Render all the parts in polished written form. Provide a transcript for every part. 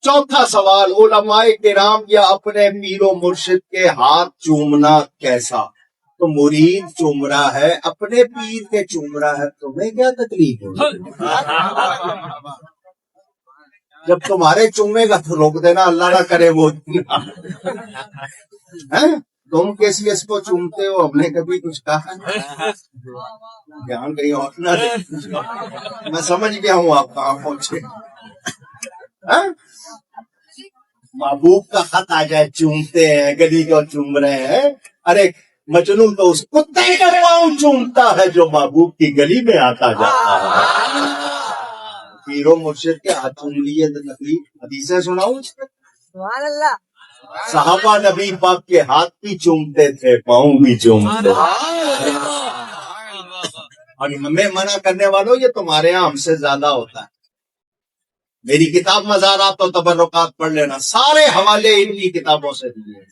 چوتھا سوال، علماء کرام یا اپنے پیر و مرشد کے ہاتھ چومنا کیسا؟ تو مرید چوم رہا ہے، اپنے پیر کے چوم رہا ہے، تمہیں کیا تکلیف ہے؟ جب تمہارے چومے گا تو روک دینا، اللہ نہ کرے وہ تم کس کو چومتے ہو؟ ہم نے کبھی کچھ کہا؟ دھیان کہیں اور نہ دے، میں سمجھ گیا ہوں آپ کہاں پہنچے۔ محبوب کا خط آ جائے چومتے ہیں، گلی کو چوم رہے ہیں، ارے مجنون تو اس کتے کا پاؤں چومتا ہے جو محبوب کی گلی میں آتا جاتا ہے۔ پیرو مرشد کے ہاتھ چوم لیے تو تکلیف؟ حدیثیں سناؤں؟ سبحان اللہ۔ صحابہ نبی پاک کے ہاتھ بھی چومتے تھے، پاؤں بھی چومتے تھے۔ اور ہمیں منع کرنے والوں، یہ تمہارے یہاں ہم سے زیادہ ہوتا ہے۔ میری کتاب مزارات و تبرکات پڑھ لینا، سارے حوالے ان کی کتابوں سے دیے،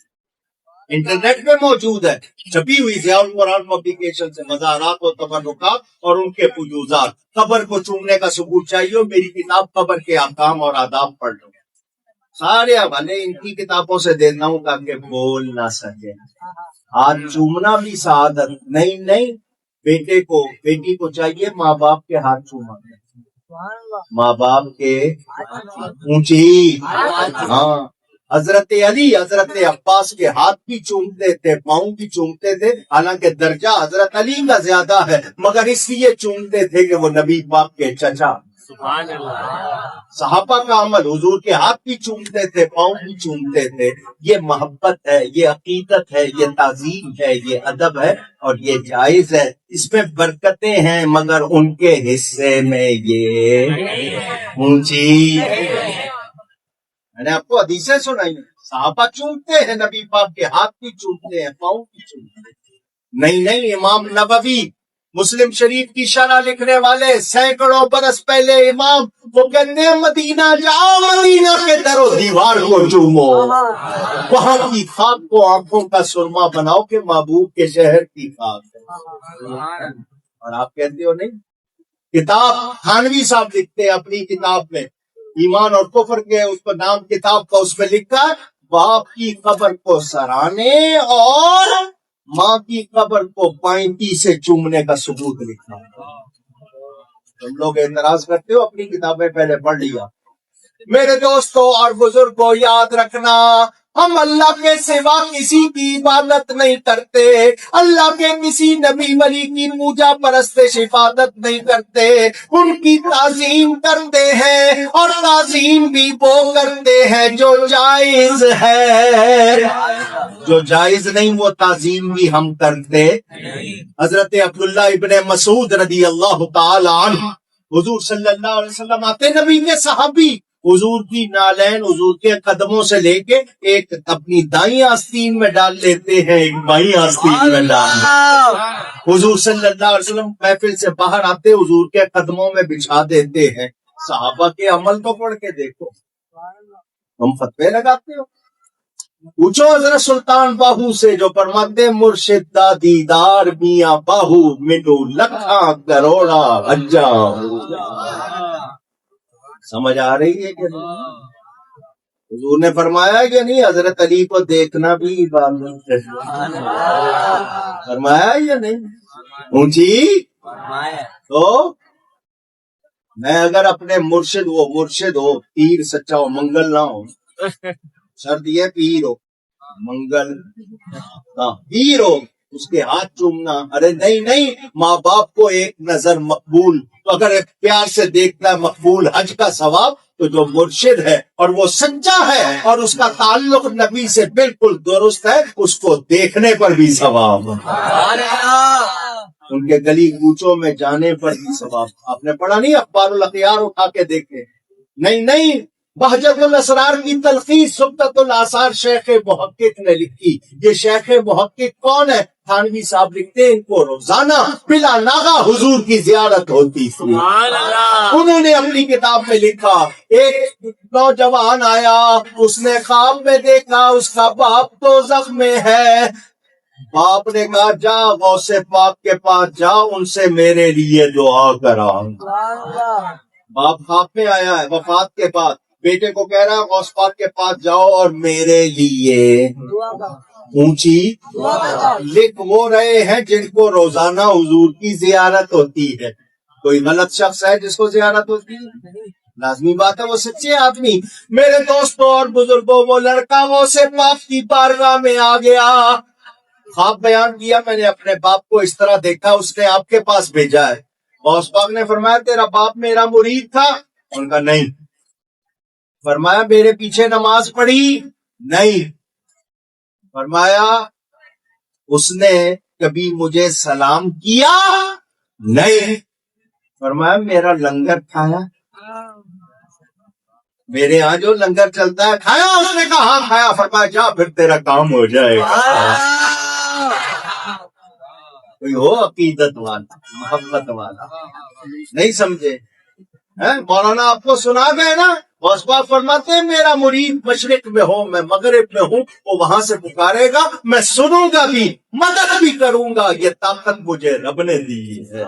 انٹرنیٹ پہ موجود ہے، چھپی ہوئی ضیاء القرآن پبلیکیشن سے، مزارات و تبرکات اور ان کے فجوزات۔ قبر کو چومنے کا ثبوت چاہیے، میری کتاب قبر کے احکام اور آداب پڑھ لو، سارے حوالے ان کی کتابوں سے دیتا ہوں تاکہ بول نہ سکے۔ ہاتھ چومنا بھی سعادت نہیں، بیٹی کو چاہیے ماں باپ کے ہاتھ چوما، ماں باپ کے اونچی، ہاں۔ حضرت علی حضرت عباس کے ہاتھ بھی چومتے تھے، پاؤں بھی چومتے تھے، حالانکہ درجہ حضرت علی کا زیادہ ہے، مگر اس لیے چومتے تھے کہ وہ نبی پاک کے چچا۔ سبحان اللہ۔ صحابہ کا عمل، حضور کے ہاتھ بھی چومتے تھے، پاؤں بھی چومتے تھے، یہ محبت ہے، یہ عقیدت ہے، یہ تعظیم ہے، یہ ادب ہے، اور یہ جائز ہے، اس میں برکتیں ہیں، مگر ان کے حصے میں یہ اونچی۔ میں نے آپ کو حدیثیں سنائی، صحابہ چومتے ہیں، نبی پاک کے ہاتھ بھی چومتے ہیں، پاؤں بھی چومتے ہیں۔ نہیں، امام نبوی مسلم شریف کی شرح لکھنے والے، سینکڑوں برس پہلے امام، وہ کہتے ہیں مدینہ جاؤ، مدینہ کے در و دیوار کو چومو، وہاں کی خاک کو آنکھوں کا سرما بناؤ کہ محبوب کے شہر کی خاک ہے۔ اور آپ کہتے ہو نہیں؟ کتاب تھانوی صاحب لکھتے ہیں اپنی کتاب میں، ایمان اور کفر کے اس کو نام کتاب کا، اس میں لکھا باپ کی قبر کو سرانے اور ماں کی قبر کو پائنتی سے چومنے کا ثبوت لکھا۔ تم لوگ اعتراض کرتے ہو، اپنی کتابیں پہلے پڑھ لیا۔ میرے دوستو اور بزرگوں، یاد رکھنا، ہم اللہ کے سوا کسی کی عبادت نہیں کرتے، اللہ کے کسی نبی ولی کی پوجا پرستش عبادت نہیں کرتے، ان کی تعظیم کرتے ہیں، اور تعظیم بھی وہ کرتے ہیں جو جائز ہے، جو جائز نہیں وہ تعظیم بھی ہم کرتے۔ حضرت عبداللہ ابن مسعود رضی اللہ تعالی عنہ، حضور صلی اللہ علیہ وسلم آتے نبی کے صحابی، حضور کی نالین حضور کے قدموں سے لے کے ایک اپنی دائیں آستین میں ڈال لیتے ہیں، ایک بائیں آستین میں ڈال لیتے ہیں۔ حضور صلی اللہ علیہ وسلم محفل سے باہر آتے حضور کے قدموں میں بچھا دیتے ہیں۔ صحابہ کے عمل کو پڑھ کے دیکھو، ہم فتوے لگاتے ہو؟ پوچھو حضرت سلطان باہو سے جو فرماتے مرشد دا دیدار میاں باہو، منو لکھاں کروڑا حجاں۔ سمجھ آ رہی ہے کہ نہیں؟ حضور نے فرمایا کہ نہیں حضرت علی کو دیکھنا بھی عبادت ہے، فرمایا یا نہیں؟ اونچی تو میں اگر اپنے مرشد ہو، پیر سچا ہو، منگل نہ ہو، شرط یہ پیر ہو، منگل ہاں پیر ہو، اس کے ہاتھ چومنا، ارے نہیں، ماں باپ کو ایک نظر مقبول، تو اگر پیار سے دیکھنا ہے مقبول حج کا ثواب، تو جو مرشد ہے اور وہ سچا ہے اور اس کا تعلق نبی سے بالکل درست ہے، اس کو دیکھنے پر بھی ثواب، ان کے گلی کوچوں میں جانے پر بھی ثواب۔ آپ نے پڑھا نہیں اخبار الاخیار اٹھا کے دیکھے؟ نہیں، بہجت الاسرار کی تلخیص سبتت الاثار شیخ محقق نے لکھی۔ یہ شیخ محقق کون ہے؟ تھانوی صاحب لکھتے ہیں ان کو روزانہ بلا ناغہ حضور کی زیارت ہوتی تھی۔ انہوں نے اپنی کتاب میں لکھا، ایک نوجوان آیا، اس نے خواب میں دیکھا اس کا باپ دوزخ میں ہے۔ باپ نے کہا جا غوث پاک کے پاس جا، ان سے میرے لیے دعا کرا۔ باپ خواب میں آیا ہے وفات کے بعد، بیٹے کو کہہ رہا ہے غوث پاک کے پاس جاؤ اور میرے لیے اونچی لکھ وہ رہے ہیں جن کو روزانہ حضور کی زیارت ہوتی ہے. کوئی غلط شخص ہے جس کو زیارت ہوتی ہے؟ لازمی بات ہے وہ سچے آدمی. میرے دوستوں اور بزرگوں، وہ لڑکا وہ سے باپ کی بارگاہ میں آ گیا، خواب بیان کیا، میں نے اپنے باپ کو اس طرح دیکھا، اس نے آپ کے پاس بھیجا ہے. غوث پاک نے فرمایا تیرا باپ میرا مرید تھا؟ ان کا نہیں. فرمایا میرے پیچھے نماز پڑھی؟ نہیں. فرمایا اس نے کبھی مجھے سلام کیا؟ نہیں. فرمایا میرا لنگر کھایا؟ میرے ہاں جو لنگر چلتا ہے کھایا؟ اس نے کہا ہاں کھایا. فرمایا جا پھر تیرا کام ہو جائے گا. کوئی ہو عقیدت والا، محبت والا، نہیں سمجھے؟ مولانا آپ کو سنا گئے نا، غوث پاک فرماتے ہیں میرا مرید مشرق میں ہو میں مغرب میں ہوں، وہ وہاں سے پکارے گا، میں سنوں گا بھی، مدد بھی کروں گا. یہ طاقت مجھے رب نے دی ہے.